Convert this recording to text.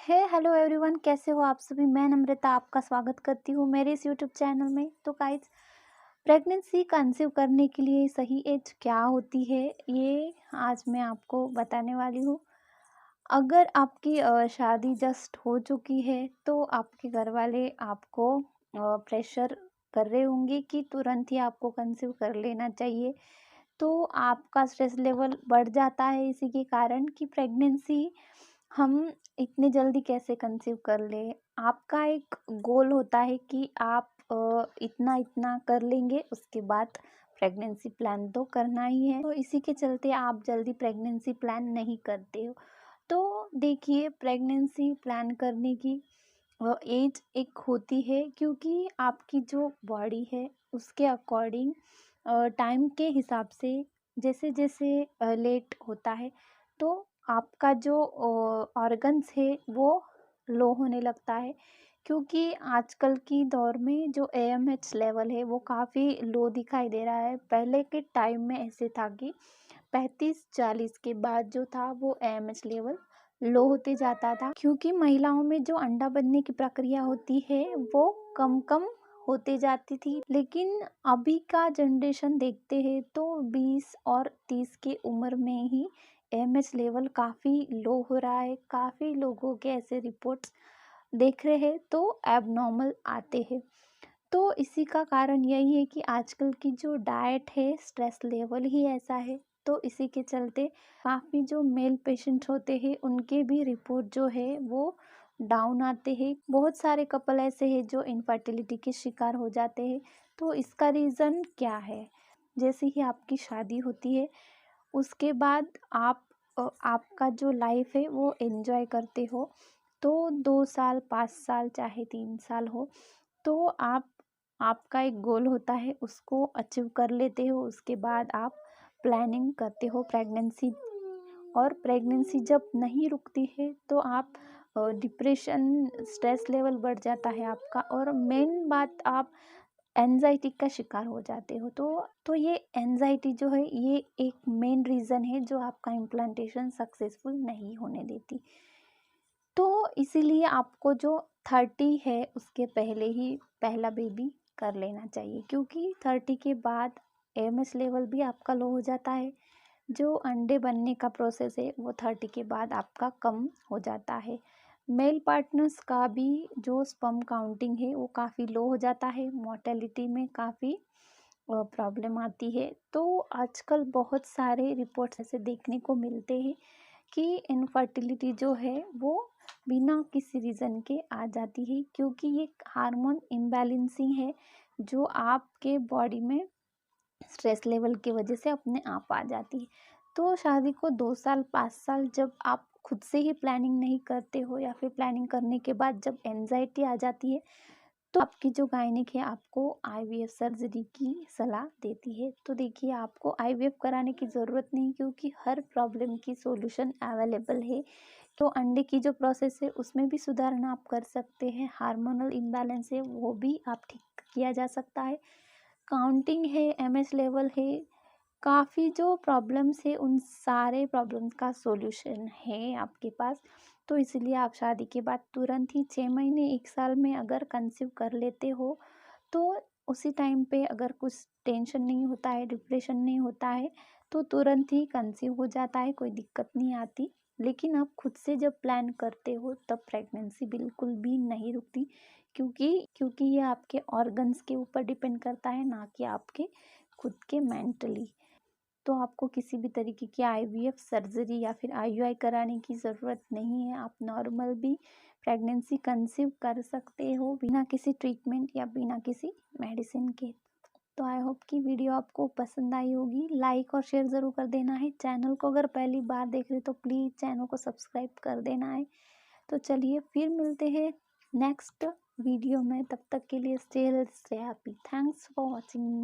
Hello everyone, कैसे हो आप सभी। मैं नम्रता आपका स्वागत करती हूँ मेरे इस यूट्यूब चैनल में। तो गाइज, प्रेगनेंसी कंसीव करने के लिए सही एज क्या होती है, ये आज मैं आपको बताने वाली हूँ। अगर आपकी शादी जस्ट हो चुकी है तो आपके घर वाले आपको प्रेशर कर रहे होंगे कि तुरंत ही आपको कंसीव कर लेना चाहिए। तो आपका स्ट्रेस लेवल बढ़ जाता है इसी के कारण कि प्रेगनेंसी हम इतने जल्दी कैसे कंसीव कर ले। आपका एक गोल होता है कि आप इतना इतना कर लेंगे, उसके बाद प्रेगनेंसी प्लान तो करना ही है। तो इसी के चलते आप जल्दी प्रेगनेंसी प्लान नहीं करते हो। तो देखिए, प्रेगनेंसी प्लान करने की एज एक होती है, क्योंकि आपकी जो बॉडी है उसके अकॉर्डिंग टाइम के हिसाब से जैसे जैसे लेट होता है तो आपका जो ऑर्गन्स है वो लो होने लगता है। क्योंकि आजकल की दौर में जो एएमएच लेवल है वो काफ़ी लो दिखाई दे रहा है। पहले के टाइम में ऐसे था कि 35-40 के बाद जो था वो एएमएच लेवल लो होते जाता था, क्योंकि महिलाओं में जो अंडा बनने की प्रक्रिया होती है वो कम कम होते जाती थी। लेकिन अभी का जनरेशन देखते हैं तो 20 और 30 की उम्र में ही एमएच लेवल काफ़ी लो हो रहा है। काफ़ी लोगों के ऐसे रिपोर्ट्स देख रहे हैं तो एबनॉर्मल आते हैं। तो इसी का कारण यही है कि आजकल की जो डाइट है, स्ट्रेस लेवल ही ऐसा है। तो इसी के चलते काफ़ी जो मेल पेशेंट होते हैं उनके भी रिपोर्ट जो है वो डाउन आते हैं। बहुत सारे कपल ऐसे हैं जो इनफर्टिलिटी के शिकार हो जाते हैं। तो इसका रीज़न क्या है? जैसे ही आपकी शादी होती है उसके बाद आपका जो लाइफ है वो एंजॉय करते हो। तो 2 साल, 5 साल, चाहे 3 साल हो, तो आपका एक गोल होता है, उसको अचीव कर लेते हो। उसके बाद आप प्लानिंग करते हो प्रेगनेंसी। और प्रेगनेंसी जब नहीं रुकती है तो आप डिप्रेशन, स्ट्रेस लेवल बढ़ जाता है आपका, और मेन बात आप एंजाइटी का शिकार हो जाते हो। तो ये एंजाइटी जो है ये एक मेन रीज़न है जो आपका इम्प्लांटेशन सक्सेसफुल नहीं होने देती। तो इसीलिए आपको जो 30 है उसके पहले ही पहला बेबी कर लेना चाहिए, क्योंकि 30 के बाद एमएस लेवल भी आपका लो हो जाता है। जो अंडे बनने का प्रोसेस है वो 30 के बाद आपका कम हो जाता है। मेल पार्टनर्स का भी जो स्पर्म काउंटिंग है वो काफ़ी लो हो जाता है। मोर्टेलिटी में काफ़ी प्रॉब्लम आती है। तो आजकल बहुत सारे रिपोर्ट्स ऐसे देखने को मिलते हैं कि इनफर्टिलिटी जो है वो बिना किसी रीज़न के आ जाती है, क्योंकि ये हार्मोन इम्बैलेंसिंग है जो आपके बॉडी में स्ट्रेस लेवल की वजह से अपने आप आ जाती है। तो शादी को 2 साल, 5 साल जब आप खुद से ही प्लानिंग नहीं करते हो, या फिर प्लानिंग करने के बाद जब एनजाइटी आ जाती है, तो आपकी जो गायनिक है आपको आईवीएफ सर्जरी की सलाह देती है। तो देखिए, आपको आईवीएफ कराने की ज़रूरत नहीं, क्योंकि हर प्रॉब्लम की सॉल्यूशन अवेलेबल है। तो अंडे की जो प्रोसेस है उसमें भी सुधारना आप कर सकते हैं। हार्मोनल इम्बैलेंस है वो भी आप ठीक किया जा सकता है। काउंटिंग है, एमएस लेवल है, काफ़ी जो प्रॉब्लम्स है उन सारे प्रॉब्लम्स का सॉल्यूशन है आपके पास। तो इसलिए आप शादी के बाद तुरंत ही 6 महीने, 1 साल में अगर कंसीव कर लेते हो तो उसी टाइम पे अगर कुछ टेंशन नहीं होता है, डिप्रेशन नहीं होता है, तो तुरंत ही कंसीव हो जाता है, कोई दिक्कत नहीं आती। लेकिन आप खुद से जब प्लान करते हो तब प्रेगनेंसी बिल्कुल भी नहीं रुकती, क्योंकि ये आपके ऑर्गन्स के ऊपर डिपेंड करता है, ना कि आपके खुद के मेंटली। तो आपको किसी भी तरीके की आईवीएफ सर्जरी या फिर आईयूआई कराने की ज़रूरत नहीं है। आप नॉर्मल भी प्रेगनेंसी कंसीव कर सकते हो बिना किसी ट्रीटमेंट या बिना किसी मेडिसिन के। तो आई होप कि वीडियो आपको पसंद आई होगी। लाइक और शेयर ज़रूर कर देना है। चैनल को अगर पहली बार देख रहे तो प्लीज़ चैनल को सब्सक्राइब कर देना है। तो चलिए फिर मिलते हैं नेक्स्ट वीडियो में। तब तक के लिए stay health, stay happy. Thanks for watching.